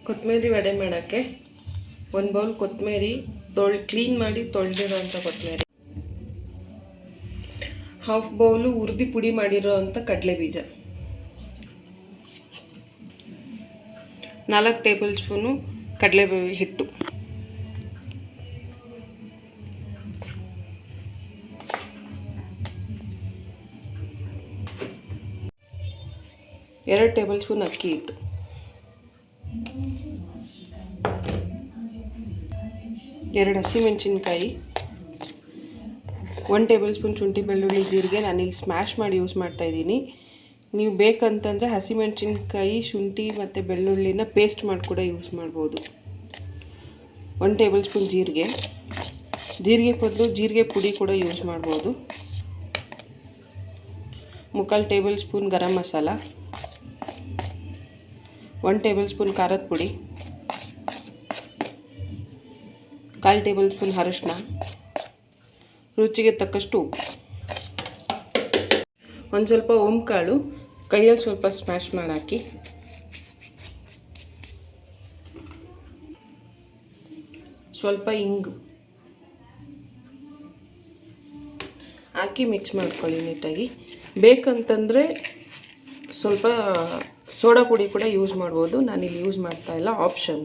ಕೊತ್ತಂಬರಿ ವಡೆ ಮಾಡೋಕ್ಕೆ ಒಂದು ಬೌಲ್ ಕೊತ್ತಂಬರಿ ಕ್ಲೀನ್ ಮಾಡಿ ತೊಳೆದಿರೋ ಅಂಥ ಕೊತ್ತಂಬರಿ, ಹಾಫ್ ಬೌಲು ಹುರಿದು ಪುಡಿ ಮಾಡಿರೋ ಅಂಥ ಕಡಲೆ ಬೀಜ, 4 ಟೇಬಲ್ ಸ್ಪೂನು ಕಡಲೆ ಹಿಟ್ಟು, ಎರಡು ಟೇಬಲ್ ಸ್ಪೂನ್ ಅಕ್ಕಿ ಹಿಟ್ಟು, 2 ಹಸಿಮೆಣಸಿನ್ಕಾಯಿ, 1 ಟೇಬಲ್ ಸ್ಪೂನ್ ಶುಂಠಿ ಬೆಳ್ಳುಳ್ಳಿ ಜೀರಿಗೆ ನಾನಿಲ್ಲಿ ಸ್ಮ್ಯಾಶ್ ಮಾಡಿ ಯೂಸ್ ಮಾಡ್ತಾಯಿದ್ದೀನಿ. ನೀವು ಬೇಕಂತಂದರೆ ಹಸಿಮೆಣಸಿನ್ಕಾಯಿ ಶುಂಠಿ ಮತ್ತು ಬೆಳ್ಳುಳ್ಳಿನ ಪೇಸ್ಟ್ ಮಾಡಿ ಕೂಡ ಯೂಸ್ ಮಾಡ್ಬೋದು. 1 ಟೇಬಲ್ ಸ್ಪೂನ್ ಜೀರಿಗೆ ಬದಲು ಜೀರಿಗೆ ಪುಡಿ ಕೂಡ ಯೂಸ್ ಮಾಡ್ಬೋದು. 3/4 table spoon garam masala, 1 table spoon ಖಾರದ ಪುಡಿ, 1/4 ಟೇಬಲ್ ಸ್ಪೂನ್ ಅರಿಶಿನ, ರುಚಿಗೆ ತಕ್ಕಷ್ಟು ಉಪ್ಪು, ಒಂದು ಸ್ವಲ್ಪ ಓಂಕಾಳು ಕೈಯಲ್ಲಿ ಸ್ವಲ್ಪ ಸ್ಮ್ಯಾಶ್ ಮಾಡಿ ಹಾಕಿ, ಸ್ವಲ್ಪ ಇಂಗು ಹಾಕಿ ಮಿಕ್ಸ್ ಮಾಡ್ಕೊಳ್ಳಿ ನೀಟಾಗಿ. ಬೇಕಂತಂದರೆ ಸ್ವಲ್ಪ ಸೋಡಾ ಪುಡಿ ಕೂಡ ಯೂಸ್ ಮಾಡ್ಬೋದು, ನಾನಿಲ್ಲಿ ಯೂಸ್ ಮಾಡ್ತಾಯಿಲ್ಲ, ಆಪ್ಷನ್.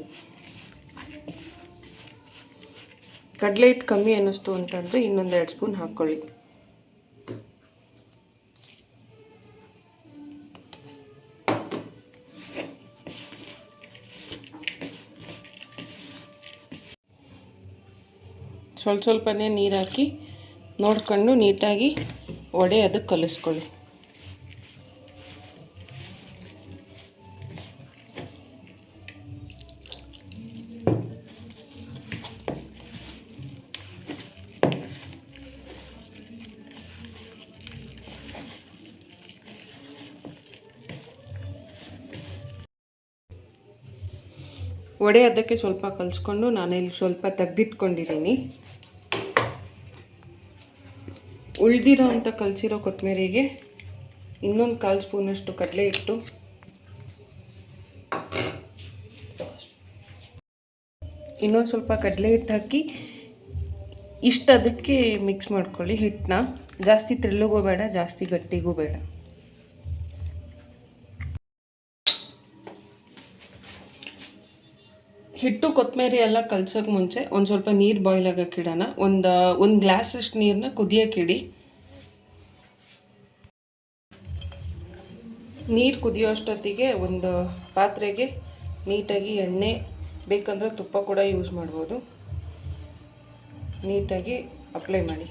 ಕಡಲೆ ಹಿಟ್ಟು ಕಮ್ಮಿ ಅನ್ನಿಸ್ತು ಅಂತಂದರೆ ಇನ್ನೊಂದು 2 ಸ್ಪೂನ್ ಹಾಕ್ಕೊಳ್ಳಿ. ಸ್ವಲ್ಪನೇ ನೀರು ಹಾಕಿ ನೋಡ್ಕೊಂಡು ನೀಟಾಗಿ ವಡೆ ಅದಕ್ಕೆ ಕಲಿಸ್ಕೊಳ್ಳಿ. ವಡೆ ಅದಕ್ಕೆ ಸ್ವಲ್ಪ ಕಲಿಸ್ಕೊಂಡು ನಾನಿಲ್ಲಿ ಸ್ವಲ್ಪ ತೆಗೆದಿಟ್ಕೊಂಡಿದ್ದೀನಿ. ಉಳಿದಿರೋ ಅಂಥ ಕಲಸಿರೋ ಕೊತ್ತಂಬರಿಗೆ ಇನ್ನೊಂದು 1/4 ಸ್ಪೂನಷ್ಟು ಕಡಲೆ ಹಿಟ್ಟು, ಇನ್ನೊಂದು ಸ್ವಲ್ಪ ಕಡಲೆ ಹಿಟ್ಟು ಹಾಕಿ ಇಷ್ಟು ಅದಕ್ಕೆ ಮಿಕ್ಸ್ ಮಾಡ್ಕೊಳ್ಳಿ. ಹಿಟ್ಟನ್ನ ಜಾಸ್ತಿ ತೆಳ್ಳಗೂ ಬೇಡ, ಜಾಸ್ತಿ ಗಟ್ಟಿಗೂ ಬೇಡ. ಹಿಟ್ಟು ಕೊತ್ತಂಬರಿ ಎಲ್ಲ ಕಲ್ಸೋಕ್ಕೆ ಮುಂಚೆ ಒಂದು ಸ್ವಲ್ಪ ನೀರು ಬಾಯ್ಲ್ ಆಗೋಕ್ಕೆ ಇಡೋಣ. ಒಂದು ಗ್ಲಾಸಷ್ಟು ನೀರನ್ನ ಕುದಿಯೋಕೆ ಇಡಿ. ನೀರು ಕುದಿಯೋ ಅಷ್ಟೊತ್ತಿಗೆ ಒಂದು ಪಾತ್ರೆಗೆ ನೀಟಾಗಿ ಎಣ್ಣೆ, ಬೇಕಂದರೆ ತುಪ್ಪ ಕೂಡ ಯೂಸ್ ಮಾಡ್ಬೋದು, ನೀಟಾಗಿ ಅಪ್ಲೈ ಮಾಡಿ.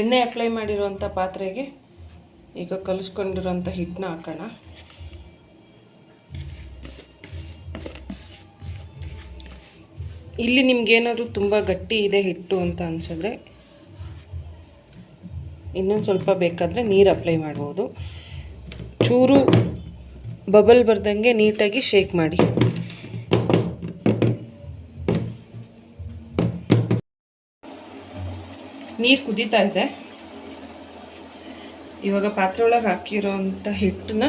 ಎಣ್ಣೆ ಅಪ್ಲೈ ಮಾಡಿರೋಂಥ ಪಾತ್ರೆಗೆ ಈಗ ಕಲಿಸ್ಕೊಂಡಿರೋಂಥ ಹಿಟ್ಟನ್ನ ಹಾಕೋಣ. ಇಲ್ಲಿ ನಿಮ್ಗೇನಾದರೂ ತುಂಬ ಗಟ್ಟಿ ಇದೆ ಹಿಟ್ಟು ಅಂತ ಅನಿಸಿದ್ರೆ ಇನ್ನೊಂದು ಸ್ವಲ್ಪ ಬೇಕಾದರೆ ನೀರು ಅಪ್ಲೈ ಮಾಡ್ಬೋದು. ಚೂರು ಬಬಲ್ ಬರ್ದಂಗೆ ನೀಟಾಗಿ ಶೇಕ್ ಮಾಡಿ. ನೀರು ಕುದೀತಾ ಇದೆ. ಇವಾಗ ಪಾತ್ರೆ ಒಳಗೆ ಹಾಕಿರೋಂಥ ಹಿಟ್ಟನ್ನ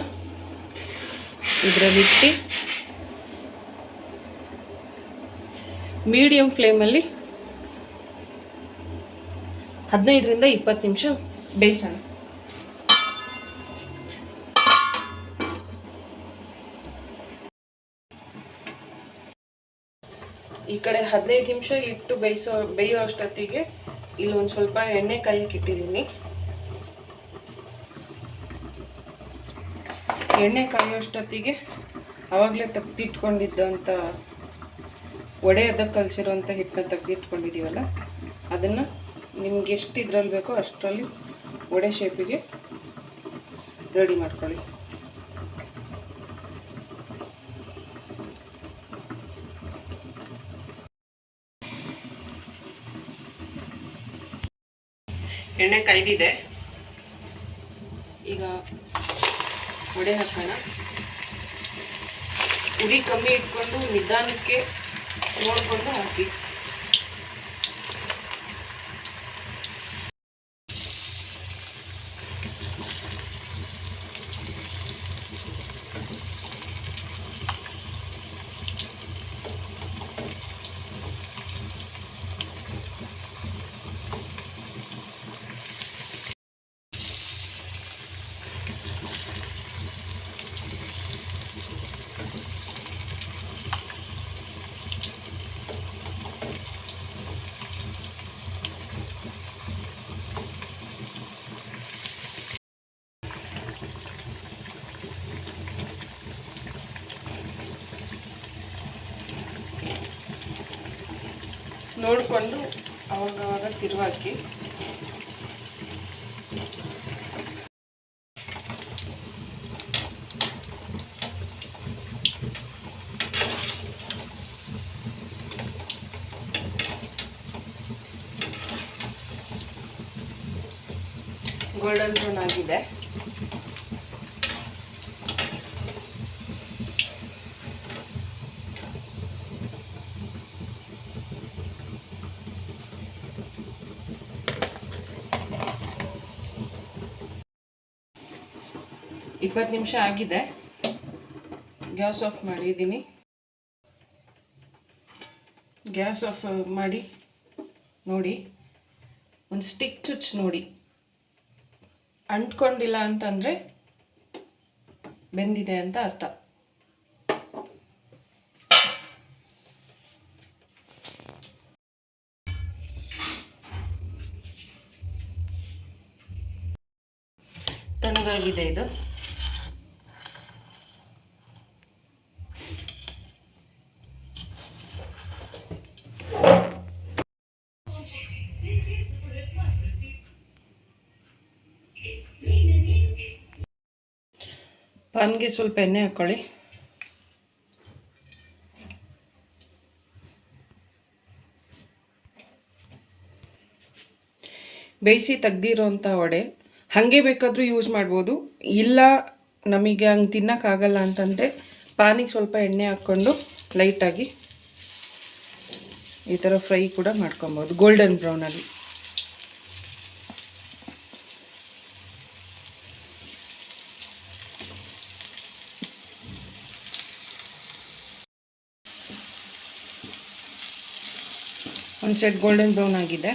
ಇದರಲ್ಲಿಟ್ಟು ಮೀಡಿಯಮ್ ಫ್ಲೇಮಲ್ಲಿ 15ರಿಂದ 20 ನಿಮಿಷ ಬೇಯಿಸೋಣ. ಈ ಕಡೆ 15 ನಿಮಿಷ ಇಟ್ಟು ಬೇಯೋ ಅಷ್ಟೊತ್ತಿಗೆ ಇಲ್ಲೊಂದು ಸ್ವಲ್ಪ ಎಣ್ಣೆ ಕಾಯಕ್ಕೆ ಇಟ್ಟಿದ್ದೀನಿ. ಎಣ್ಣೆ ಕಾಯೋ ಅಷ್ಟೊತ್ತಿಗೆ ಆವಾಗಲೇ ತೆಗೆದಿಟ್ಕೊಂಡಿದ್ದಂಥ ವಡೆ ಅದಕ್ಕೆ ಕಲಸಿರೋಂಥ ಹಿಟ್ಟನ್ನ ತೆಗೆದಿಟ್ಕೊಂಡಿದ್ದೀವಲ್ಲ, ಅದನ್ನು ನಿಮ್ಗೆ ಎಷ್ಟು ಇದರಲ್ಲಿ ಬೇಕೋ ಅಷ್ಟರಲ್ಲಿ ವಡೆ ಶೇಪಿಗೆ ರೆಡಿ ಮಾಡ್ಕೊಳ್ಳಿ. ಎಣ್ಣೆ ಕಾಯ್ದಿದೆ, ಈಗ ವಡೆ ಹಾಕೋಣ. ಉರಿ ಕಮ್ಮಿ ಇಟ್ಕೊಂಡು ನಿಧಾನಕ್ಕೆ ನೋಡಿಕೊಂಡು ಹಾಕಿ. ನೋಡಿಕೊಂಡು ಅವಾಗವಾಗ ತಿರುವಾಕಿ. ಗೋಲ್ಡನ್ ಬ್ರೌನ್ ಆಗಿದೆ. ಇಪ್ಪತ್ತು ನಿಮಿಷ ಆಗಿದೆ. ಗ್ಯಾಸ್ ಆಫ್ ಮಾಡಿದ್ದೀನಿ. ಗ್ಯಾಸ್ ಆಫ್ ಮಾಡಿ ನೋಡಿ, ಒಂದು ಸ್ಟಿಕ್ ಚುಚ್ಚಿ ನೋಡಿ. ಅಂಟ್ಕೊಂಡಿಲ್ಲ ಅಂತಂದರೆ ಬೆಂದಿದೆ ಅಂತ ಅರ್ಥ. ತಣ್ಣಗಾಗಿದೆ ಇದು. ಪಾನ್ಗೆ ಸ್ವಲ್ಪ ಎಣ್ಣೆ ಹಾಕ್ಕೊಳ್ಳಿ. ಬೇಯಿಸಿ ತೆಗ್ದಿರೋಂಥ ವಡೆ ಹಾಗೆ ಬೇಕಾದರೂ ಯೂಸ್ ಮಾಡ್ಬೋದು. ಇಲ್ಲ ನಮಗೆ ಹಂಗೆ ತಿನ್ನೋಕ್ಕಾಗಲ್ಲ ಅಂತಂದರೆ ಪಾನಿಗೆ ಸ್ವಲ್ಪ ಎಣ್ಣೆ ಹಾಕ್ಕೊಂಡು ಲೈಟಾಗಿ ಈ ಥರ ಫ್ರೈ ಕೂಡ ಮಾಡ್ಕೊಬೋದು, ಗೋಲ್ಡನ್ ಬ್ರೌನಲ್ಲಿ. ಒಂದು ಸೈಡ್ ಗೋಲ್ಡನ್ ಬ್ರೌನ್ ಆಗಿದೆ.